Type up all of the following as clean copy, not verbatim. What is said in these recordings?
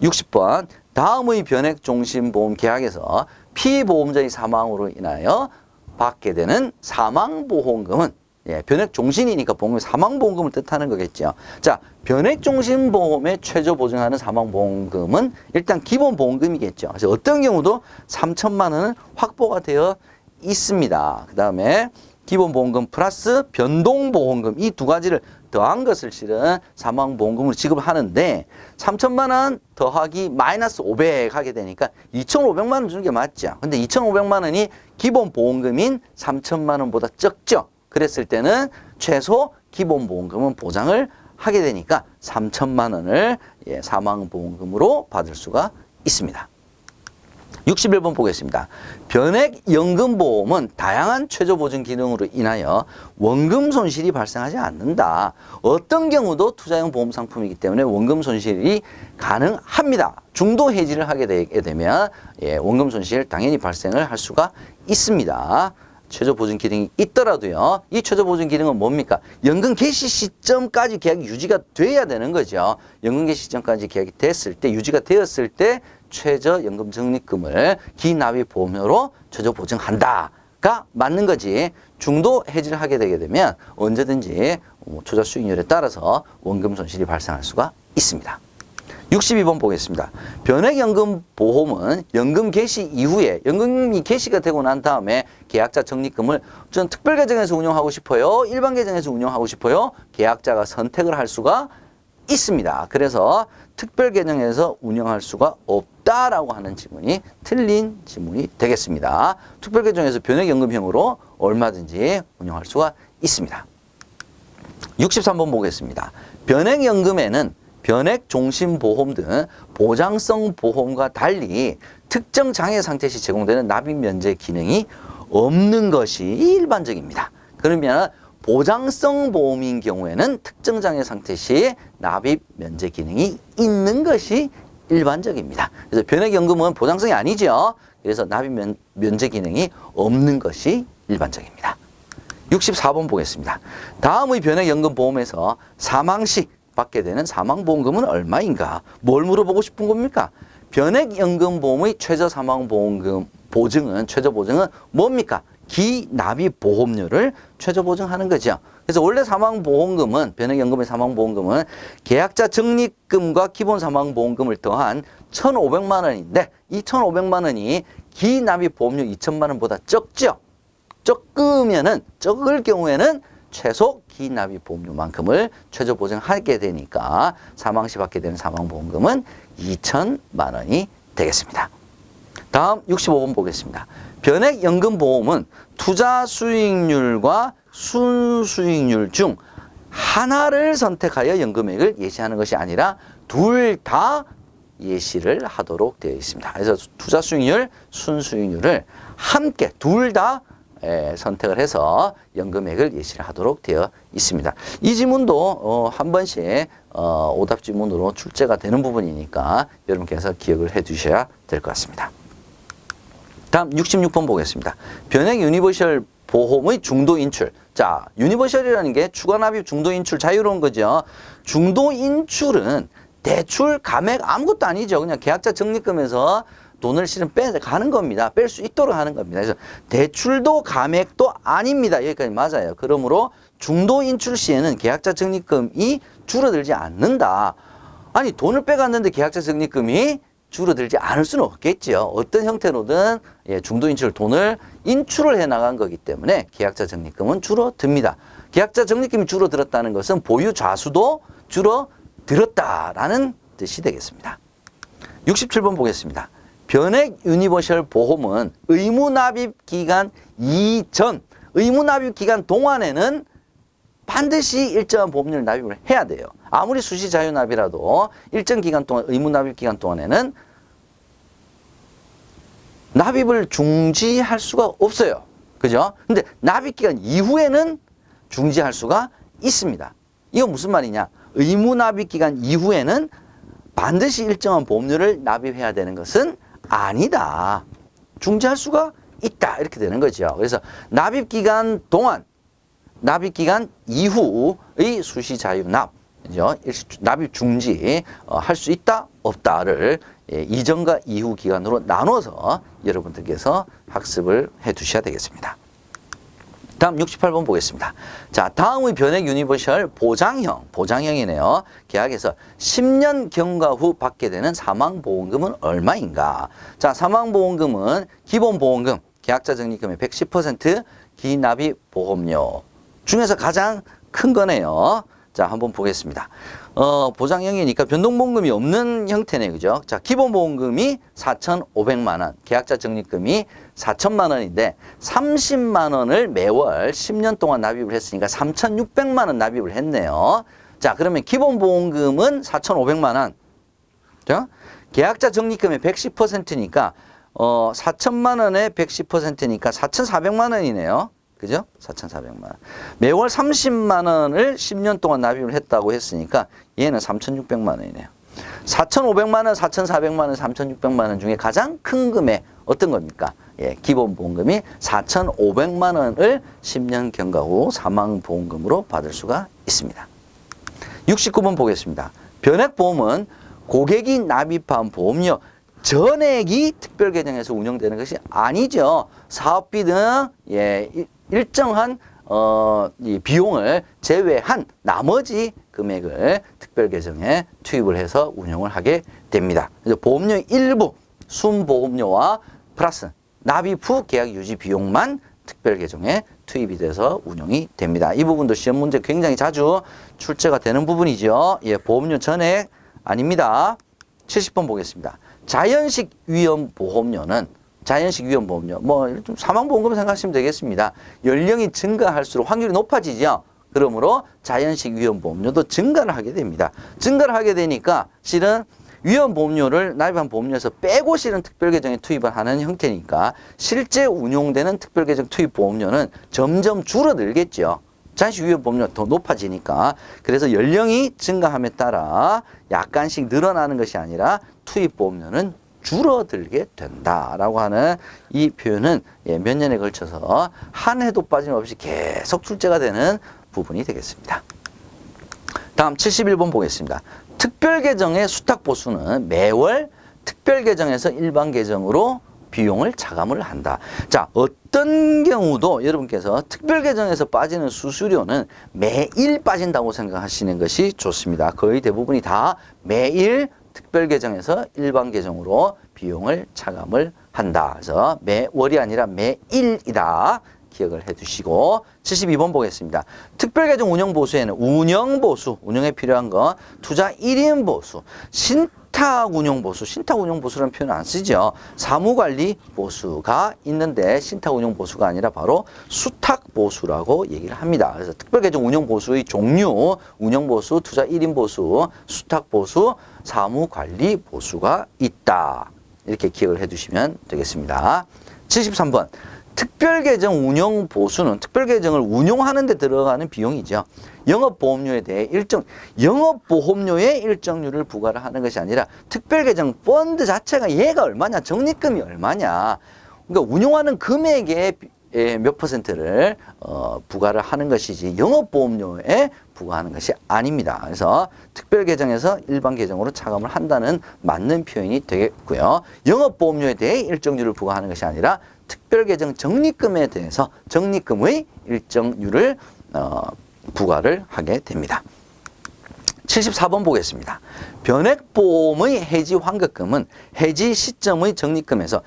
60번 다음의 변액종신보험 계약에서 피보험자의 사망으로 인하여 받게 되는 사망보험금은 변액종신이니까 보험이 사망보험금을 뜻하는 거겠죠. 자, 변액종신보험에 최저 보증하는 사망보험금은 일단 기본보험금이겠죠. 그래서 어떤 경우도 3천만 원은 확보가 되어 있습니다. 그 다음에 기본보험금 플러스 변동보험금 이 두 가지를 더한 것을 실은 사망보험금으로 지급을 하는데 3천만 원 더하기 마이너스 500 하게 되니까 2,500만 원 주는 게 맞죠. 근데 2,500만 원이 기본보험금인 3천만 원보다 적죠. 그랬을 때는 최소 기본보험금은 보장을 하게 되니까 3천만 원을 사망보험금으로 받을 수가 있습니다. 61번 보겠습니다. 변액연금보험은 다양한 최저보증 기능으로 인하여 원금 손실이 발생하지 않는다. 어떤 경우도 투자형 보험 상품이기 때문에 원금 손실이 가능합니다. 중도 해지를 하게 되게 되면 원금 손실 당연히 발생을 할 수가 있습니다. 최저보증 기능이 있더라도요. 이 최저보증 기능은 뭡니까? 연금 개시 시점까지 계약이 유지가 돼야 되는 거죠. 연금 개시 시점까지 계약이 됐을 때, 유지가 되었을 때 최저연금 적립금을 기납입보험료로 최저보증한다가 맞는 거지. 중도 해지를 하게 되게 되면 언제든지 투자 수익률에 따라서 원금 손실이 발생할 수가 있습니다. 62번 보겠습니다. 변액연금보험은 연금 개시 이후에 연금이 개시가 되고 난 다음에 계약자 적립금을 저는 특별계정에서 운용하고 싶어요. 일반 계정에서 운용하고 싶어요. 계약자가 선택을 할 수가 있습니다. 그래서 특별계정에서 운영할 수가 없다라고 하는 지문이 틀린 지문이 되겠습니다. 특별계정에서 변액연금형으로 얼마든지 운영할 수가 있습니다. 63번 보겠습니다. 변액연금에는 변액종신보험 등 보장성 보험과 달리 특정 장애 상태 시 제공되는 납입 면제 기능이 없는 것이 일반적입니다. 그러면 보장성 보험인 경우에는 특정 장애 상태 시 납입 면제 기능이 있는 것이 일반적입니다. 그래서 변액연금은 보장성이 아니죠. 그래서 납입 면제 기능이 없는 것이 일반적입니다. 64번 보겠습니다. 다음의 변액연금 보험에서 사망 시 받게 되는 사망보험금은 얼마인가? 뭘 물어보고 싶은 겁니까? 변액연금보험의 최저 사망보험금 최저 보증은 뭡니까? 기납입보험료를 최저 보증하는 거죠. 그래서 원래 사망보험금은, 변액연금의 사망보험금은 계약자 적립금과 기본 사망보험금을 더한 1,500만 원인데 이 1,500만 원이 기납입보험료 2천만 원보다 적죠. 적을 경우에는 최소 기납입보험료만큼을 최저 보증하게 되니까 사망 시 받게 되는 사망보험금은 2천만 원이 되겠습니다. 다음 65번 보겠습니다. 변액연금보험은 투자 수익률과 순수익률 중 하나를 선택하여 연금액을 예시하는 것이 아니라 둘 다 예시를 하도록 되어 있습니다. 그래서 투자 수익률, 순수익률을 함께 둘 다 선택을 해서 연금액을 예시를 하도록 되어 있습니다. 이 지문도 한 번씩 오답 지문으로 출제가 되는 부분이니까 여러분께서 기억을 해 두셔야 될 것 같습니다. 다음 66번 보겠습니다. 변액 유니버셜 보험의 중도 인출. 자, 유니버셜이라는 게 추가 납입 중도 인출 자유로운 거죠. 중도 인출은 대출, 감액 아무것도 아니죠. 그냥 계약자 적립금에서 돈을 실은 빼가는 겁니다. 뺄 수 있도록 하는 겁니다. 그래서 대출도 감액도 아닙니다. 여기까지 맞아요. 그러므로 중도 인출 시에는 계약자 적립금이 줄어들지 않는다. 아니, 돈을 빼갔는데 계약자 적립금이 줄어들지 않을 수는 없겠죠. 어떤 형태로든 중도 인출 돈을 인출을 해 나간 거기 때문에 계약자 적립금은 줄어듭니다. 계약자 적립금이 줄어들었다는 것은 보유 좌수도 줄어들었다라는 뜻이 되겠습니다. 67번 보겠습니다. 변액 유니버셜 보험은 의무 납입 기간 이전, 의무 납입 기간 동안에는 반드시 일정한 보험료를 납입을 해야 돼요. 아무리 수시 자유 납이라도 일정 기간 동안, 의무 납입 기간 동안에는 납입을 중지할 수가 없어요. 그죠? 근데 납입 기간 이후에는 중지할 수가 있습니다. 이건 무슨 말이냐? 의무 납입 기간 이후에는 반드시 일정한 보험료를 납입해야 되는 것은 아니다. 중지할 수가 있다. 이렇게 되는 거죠. 그래서 납입기간 동안, 납입기간 이후의 수시 자유 납, 납입 중지 할 수 있다 없다를 이전과 이후 기간으로 나눠서 여러분들께서 학습을 해 두셔야 되겠습니다. 다음 68번 보겠습니다. 자, 다음의 변액 유니버셜 보장형이네요. 계약에서 10년 경과 후 받게 되는 사망보험금은 얼마인가? 자, 사망보험금은 기본보험금, 계약자 적립금의 110% 기납입보험료 중에서 가장 큰 거네요. 자, 한번 보겠습니다. 보장형이니까 변동보험금이 없는 형태네, 그죠? 자, 기본보험금이 4,500만 원, 계약자 적립금이 4천만 원인데 30만 원을 매월 10년 동안 납입을 했으니까 3,600만 원 납입을 했네요. 자, 그러면 기본보험금은 4,500만 원. 자, 계약자 적립금의 110%니까 4천만 원에 110%니까 4,400만 원이네요. 그죠? 4,400만 원. 매월 30만 원을 10년 동안 납입을 했다고 했으니까 얘는 3,600만 원이네요. 4,500만 원, 4,400만 원, 3,600만 원 중에 가장 큰 금액 어떤 겁니까? 예, 기본보험금이 4,500만 원을 10년 경과 후 사망보험금으로 받을 수가 있습니다. 69번 보겠습니다. 변액보험은 고객이 납입한 보험료 전액이 특별계정에서 운영되는 것이 아니죠. 사업비 등 일정한 이 비용을 제외한 나머지 금액을 특별계정에 투입을 해서 운영을 하게 됩니다. 그래서 보험료 일부 순보험료와 플러스 납입 후 계약 유지 비용만 특별계정에 투입이 돼서 운영이 됩니다. 이 부분도 시험 문제 굉장히 자주 출제가 되는 부분이죠. 예, 보험료 전액 아닙니다. 70번 보겠습니다. 자연식 위험보험료는 자연식 위험보험료, 좀 사망보험금 생각하시면 되겠습니다. 연령이 증가할수록 확률이 높아지죠. 그러므로 자연식 위험보험료도 증가를 하게 됩니다. 증가를 하게 되니까 실은 위험보험료를 납입한 보험료에서 빼고 실은 특별계정에 투입을 하는 형태니까 실제 운용되는 특별계정 투입 보험료는 점점 줄어들겠죠. 자연식 위험보험료가 더 높아지니까. 그래서 연령이 증가함에 따라 약간씩 늘어나는 것이 아니라 투입 보험료는 줄어들게 된다라고 하는 이 표현은 몇 년에 걸쳐서 한 해도 빠짐없이 계속 출제가 되는 부분이 되겠습니다. 다음 71번 보겠습니다. 특별계정의 수탁보수는 매월 특별계정에서 일반계정으로 비용을 차감을 한다. 자, 어떤 경우도 여러분께서 특별계정에서 빠지는 수수료는 매일 빠진다고 생각하시는 것이 좋습니다. 거의 대부분이 다 매일 특별계정에서 일반계정으로 비용을 차감을 한다. 그래서 매월이 아니라 매일이다. 기억을 해두시고 72번 보겠습니다. 특별계정 운영보수에는 운영보수, 운영에 필요한 거 투자 1인 보수, 신탁운용보수, 신탁운용보수라는 표현 안 쓰죠. 사무관리보수가 있는데 신탁운용보수가 아니라 바로 수탁보수라고 얘기를 합니다. 그래서 특별계정 운영보수의 종류, 운영보수, 투자 1인 보수, 수탁보수, 사무관리보수가 있다. 이렇게 기억을 해두시면 되겠습니다. 73번. 특별계정 운영보수는 특별계정을 운용하는 데 들어가는 비용이죠. 영업보험료에 대해 영업보험료의 일정률을 부과를 하는 것이 아니라 특별계정 펀드 자체가 얘가 얼마냐, 적립금이 얼마냐. 그러니까 운용하는 금액의 몇 퍼센트를 부과를 하는 것이지 영업보험료에 부과하는 것이 아닙니다. 그래서 특별계정에서 일반계정으로 차감을 한다는 맞는 표현이 되겠고요. 영업보험료에 대해 일정률을 부과하는 것이 아니라 특별계정 적립금에 대해서 적립금의 일정률을 부과를 하게 됩니다. 74번 보겠습니다. 변액보험의 해지 환급금은 해지 시점의 적립금에서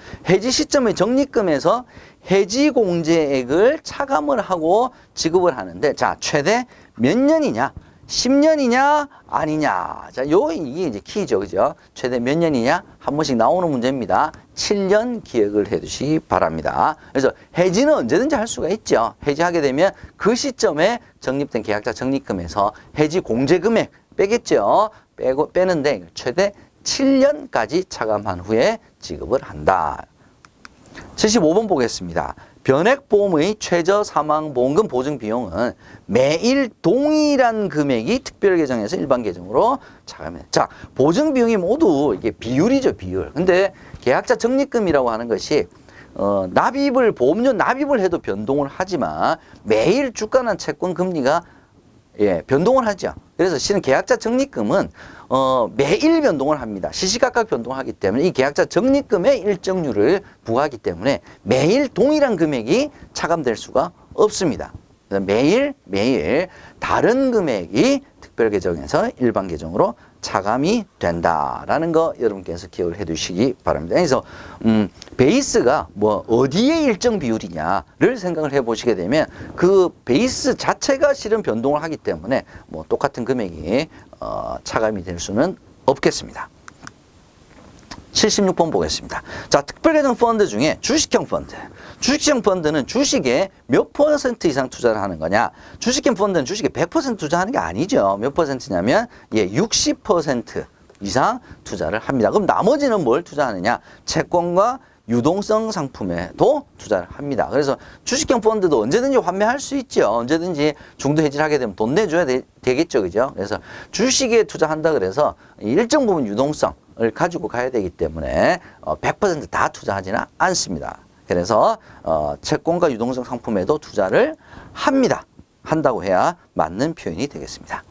해지 공제액을 차감을 하고 지급을 하는데, 자, 최대 몇 년이냐? 10년이냐? 아니냐? 자, 이게 이제 키죠. 그죠? 최대 몇 년이냐? 한 번씩 나오는 문제입니다. 7년 기억을 해 두시기 바랍니다. 그래서 해지는 언제든지 할 수가 있죠. 해지하게 되면 그 시점에 적립된 계약자 적립금에서 해지 공제 금액 빼겠죠. 빼는데 최대 7년까지 차감한 후에 지급을 한다. 75번 보겠습니다. 변액보험의 최저 사망보험금 보증 비용은 매일 동일한 금액이 특별계정에서 일반계정으로 차감해. 자, 보증 비용이 모두 이게 비율이죠, 비율. 근데 계약자 적립금이라고 하는 것이 보험료 납입을 해도 변동을 하지만 매일 주가나 채권 금리가 예, 변동을 하죠. 그래서 실은 계약자 적립금은 매일 변동을 합니다. 시시각각 변동하기 때문에 이 계약자 적립금의 일정률을 부과하기 때문에 매일 동일한 금액이 차감될 수가 없습니다. 그래서 매일 다른 금액이 특별 계정에서 일반 계정으로 차감이 된다라는 거 여러분께서 기억을 해 두시기 바랍니다. 그래서 베이스가 뭐 어디에 일정 비율이냐를 생각을 해 보시게 되면 그 베이스 자체가 실은 변동을 하기 때문에 뭐 똑같은 금액이 차감이 될 수는 없겠습니다. 76번 보겠습니다. 자, 특별계정 펀드 중에 주식형 펀드. 주식형 펀드는 주식에 몇 % 이상 투자를 하는 거냐? 주식형 펀드는 주식에 100% 투자하는 게 아니죠. 몇 %냐면 60% 이상 투자를 합니다. 그럼 나머지는 뭘 투자하느냐? 채권과 유동성 상품에도 투자를 합니다. 그래서 주식형 펀드도 언제든지 환매할 수 있죠. 언제든지 중도 해지를 하게 되면 돈 내줘야 되겠죠. 그죠? 그래서 주식에 투자한다 그래서 일정 부분 유동성을 가지고 가야 되기 때문에 100% 다 투자하지는 않습니다. 그래서 채권과 유동성 상품에도 투자를 합니다. 한다고 해야 맞는 표현이 되겠습니다.